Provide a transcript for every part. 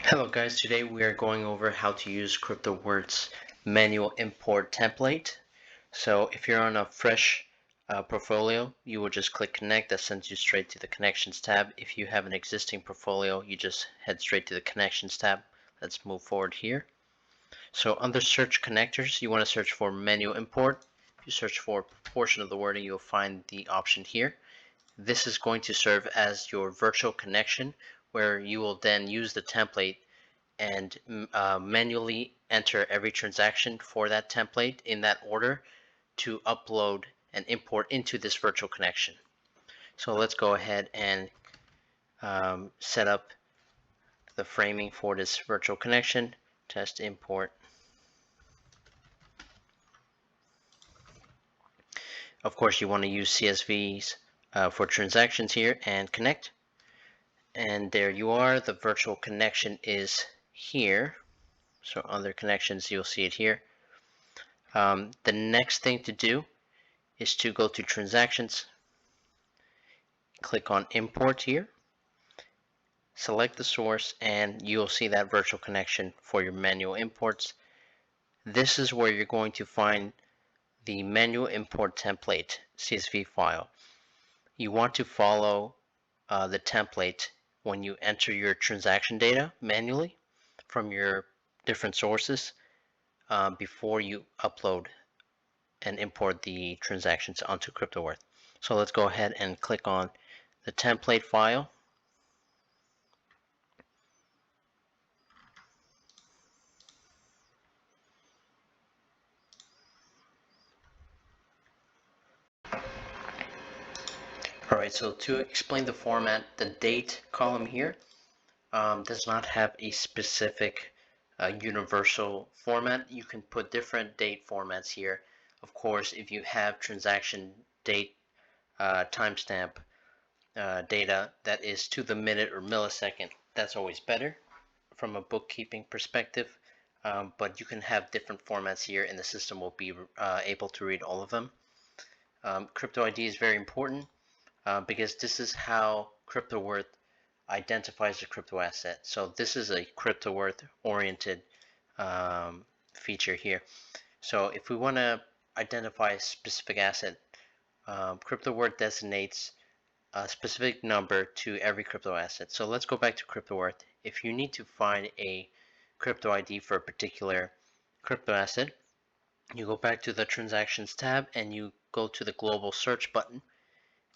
Hello guys, today we are going over how to use Cryptoworth's manual import template. So if you're on a fresh portfolio, you will just click connect. That sends you straight to the connections tab. If you have an existing portfolio, you just head straight to the connections tab. Let's move forward here. So under search connectors, you want to search for manual import. If you search for a portion of the wording, you'll find the option here. This is going to serve as your virtual connection, where you will then use the template and manually enter every transaction for that template in that order to upload and import into this virtual connection. So let's go ahead and set up the framing for this virtual connection. Test import. Of course, you want to use CSVs for transactions here and connect. And there you are. The virtual connection is here. So under connections, you'll see it here. The next thing to do is to go to transactions, click on import here, select the source, and you'll see that virtual connection for your manual imports. This is where you're going to find the manual import template CSV file. You want to follow the template when you enter your transaction data manually from your different sources before you upload and import the transactions onto Cryptoworth. So let's go ahead and click on the template file. Alright, so to explain the format, the date column here does not have a specific universal format. You can put different date formats here. Of course, if you have transaction date timestamp data that is to the minute or millisecond, that's always better from a bookkeeping perspective. But you can have different formats here and the system will be able to read all of them. Crypto ID is very important because this is how Cryptoworth identifies the crypto asset. So this is a Cryptoworth oriented feature here. So if we want to identify a specific asset, Cryptoworth designates a specific number to every crypto asset. So let's go back to Cryptoworth. If you need to find a crypto ID for a particular crypto asset, you go back to the transactions tab and you go to the global search button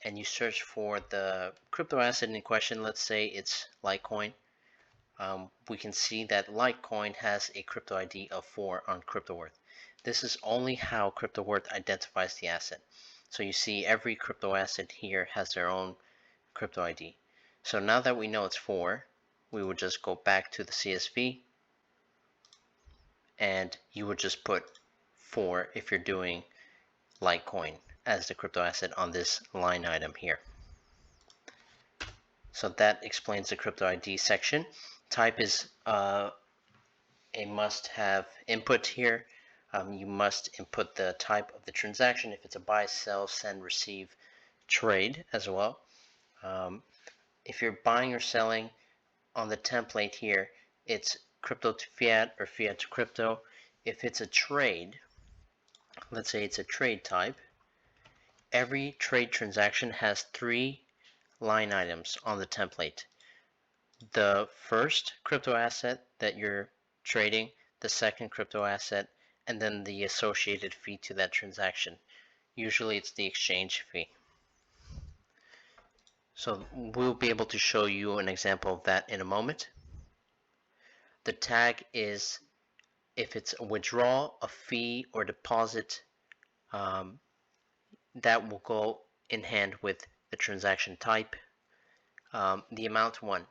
and you search for the crypto asset in question. Let's say it's Litecoin. We can see that Litecoin has a crypto ID of 4 on Cryptoworth. This is only how Cryptoworth identifies the asset. So you see every crypto asset here has their own crypto ID. So now that we know it's 4, we would just go back to the CSV and you would just put 4 if you're doing Litecoin as the crypto asset on this line item here. So that explains the crypto ID section. Type is a must-have input here. You must input the type of the transaction, if it's a buy, sell, send, receive, trade as well. If you're buying or selling on the template here, it's crypto to fiat or fiat to crypto. If it's a trade, let's say it's a trade type, every trade transaction has 3 line items on the template. The first crypto asset that you're trading, the second crypto asset, and then the associated fee to that transaction. Usually it's the exchange fee. So we'll be able to show you an example of that in a moment. The tag is if it's a withdrawal, a fee, or deposit, that will go in hand with the transaction type. The amount one.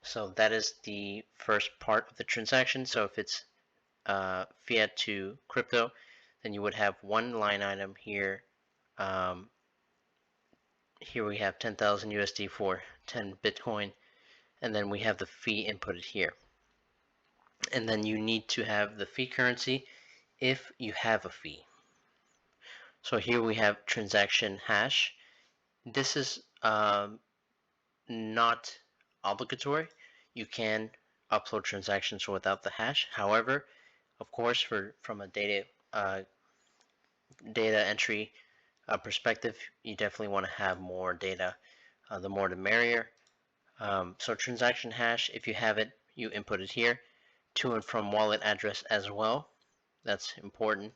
So that is the first part of the transaction. So if it's fiat to crypto, then you would have one line item here. Here we have 10,000 USD for 10 Bitcoin, and then we have the fee inputted here. And then you need to have the fee currency if you have a fee. So here we have transaction hash. This is not obligatory. You can upload transactions without the hash. However, of course, from a data entry perspective, you definitely want to have more data. The more the merrier. So transaction hash, if you have it, you input it here. To and from wallet address as well. That's important.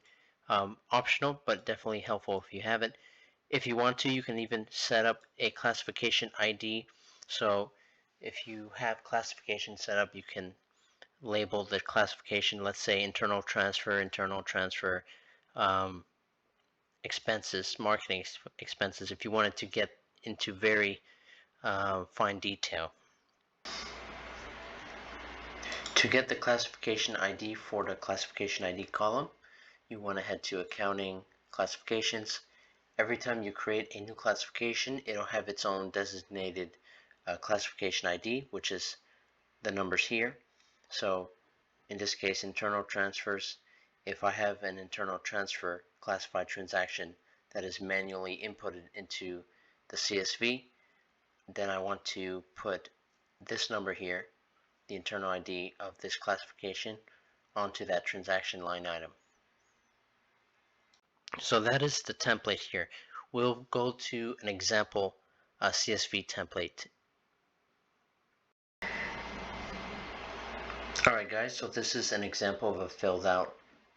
Optional, but definitely helpful if you have it. If you want to, you can even set up a classification ID. So if you have classification set up, you can label the classification, let's say internal transfer, um, expenses, marketing expenses, if you wanted to get into very fine detail. To get the classification ID for the classification ID column, you want to head to Accounting, Classifications. Every time you create a new classification, it'll have its own designated classification ID, which is the numbers here. So in this case, internal transfers, if I have an internal transfer classified transaction that is manually inputted into the CSV, then I want to put this number here, the internal ID of this classification, onto that transaction line item. So that is the template here. We'll go to an example CSV template. Alright guys, so this is an example of a filled out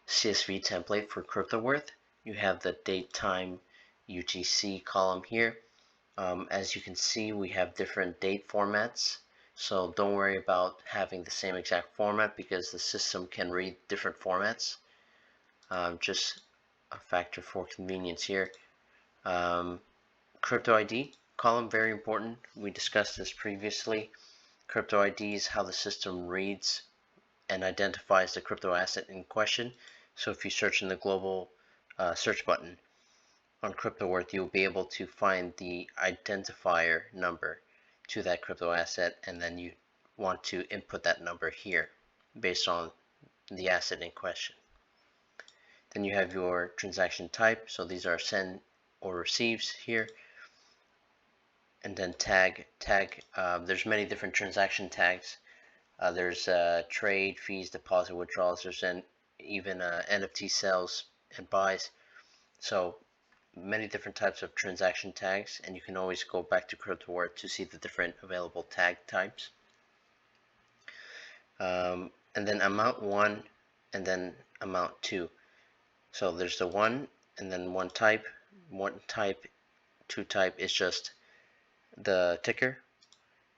CSV template for Cryptoworth. You have the date, time, UTC column here. As you can see, we have different date formats. So don't worry about having the same exact format because the system can read different formats. Just a factor for convenience here. Crypto ID column, very important. We discussed this previously. Crypto ID is how the system reads and identifies the crypto asset in question. So if you search in the global search button on Cryptoworth, you'll be able to find the identifier number to that crypto asset, and then you want to input that number here based on the asset in question. Then you have your transaction type, so these are send or receives here. And then tag, there's many different transaction tags. There's trade, fees, deposit, withdrawals, there's even NFT sales and buys. So many different types of transaction tags, and you can always go back to Cryptoworth to see the different available tag types. And then amount 1 and then amount 2. So there's the 1 and then 1 type. 1 type, 2 type is just the ticker,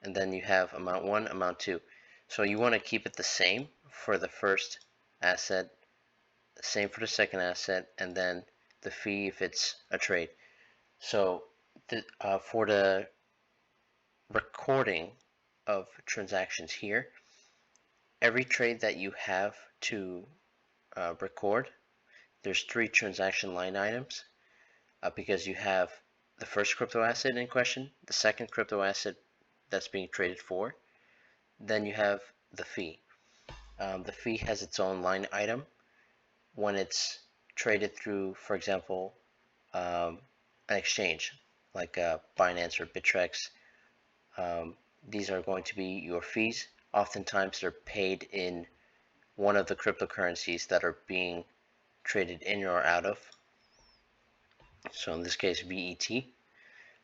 and then you have amount 1, amount 2. So you want to keep it the same for the first asset, same for the second asset, and then the fee if it's a trade. So for the recording of transactions here, every trade that you have to record, there's 3 transaction line items because you have the first crypto asset in question, the second crypto asset that's being traded for, then you have the fee. The fee has its own line item when it's traded through, for example, an exchange like Binance or Bittrex. These are going to be your fees. Oftentimes they're paid in one of the cryptocurrencies that are being traded in or out of. So in this case, BET.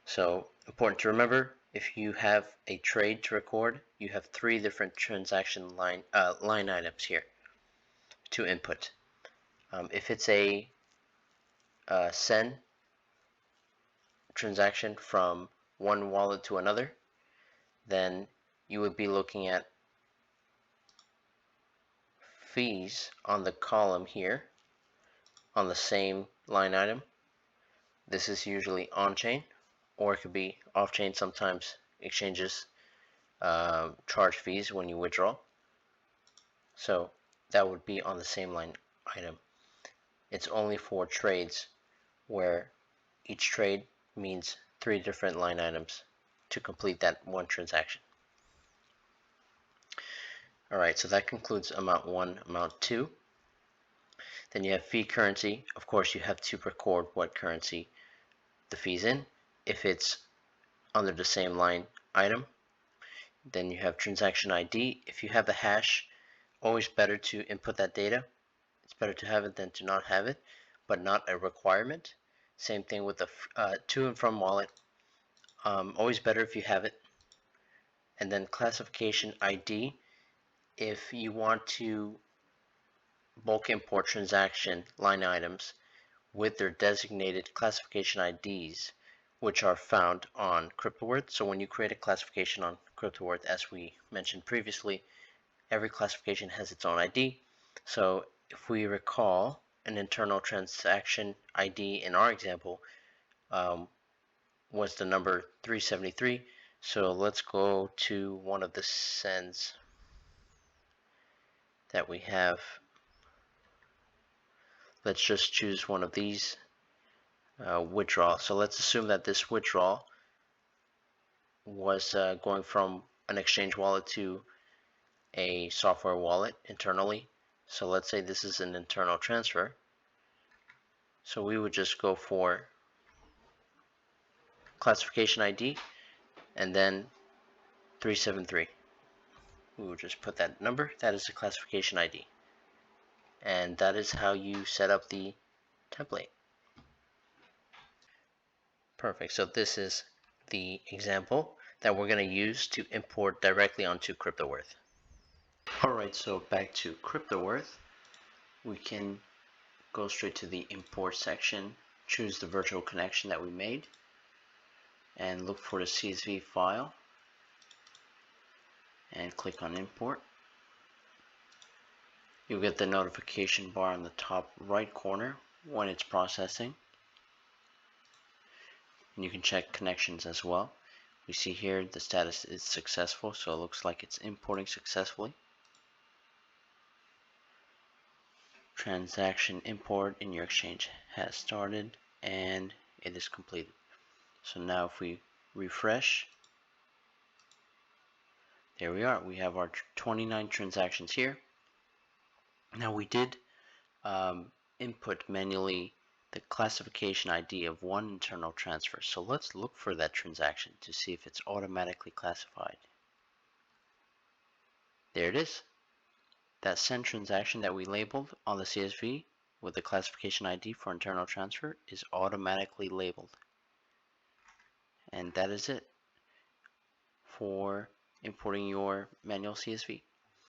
So important to remember, if you have a trade to record, you have 3 different transaction line items here to input. If it's a send transaction from one wallet to another, then you would be looking at fees on the column here on the same line item. This is usually on-chain, or it could be off-chain. Sometimes exchanges charge fees when you withdraw. So that would be on the same line item. It's only for trades where each trade means 3 different line items to complete that one transaction. Alright, so that concludes amount 1, amount 2. Then you have fee currency. Of course, you have to record what currency the fee's in. If it's under the same line item, Then you have transaction ID. If you have the hash, always better to input that data. It's better to have it than to not have it, but not a requirement. Same thing with the to and from wallet. Always better if you have it. And then classification ID. If you want to bulk import transaction line items with their designated classification IDs, which are found on Cryptoworth. So when you create a classification on Cryptoworth, as we mentioned previously, every classification has its own ID. So if we recall, an internal transaction ID in our example was the number 373. So let's go to one of the sends that we have. Let's just choose one of these, withdrawal. So let's assume that this withdrawal was going from an exchange wallet to a software wallet internally. So let's say this is an internal transfer. So we would just go for classification ID and then 373. We will just put that number. That is the classification ID. And that is how you set up the template. Perfect. So this is the example that we're going to use to import directly onto Cryptoworth. Alright, so back to Cryptoworth. We can go straight to the import section, choose the virtual connection that we made, and look for the CSV file and click on import. You'll get the notification bar on the top right corner when it's processing, and you can check connections as well. We see here the status is successful, so it looks like it's importing successfully. Transaction import in your exchange has started and it is completed. So now if we refresh, there we are. We have our 29 transactions here. Now we did input manually the classification ID of one internal transfer. So let's look for that transaction to see if it's automatically classified. There it is. That send transaction that we labeled on the CSV with the classification ID for internal transfer is automatically labeled. And that is it for importing your manual CSV.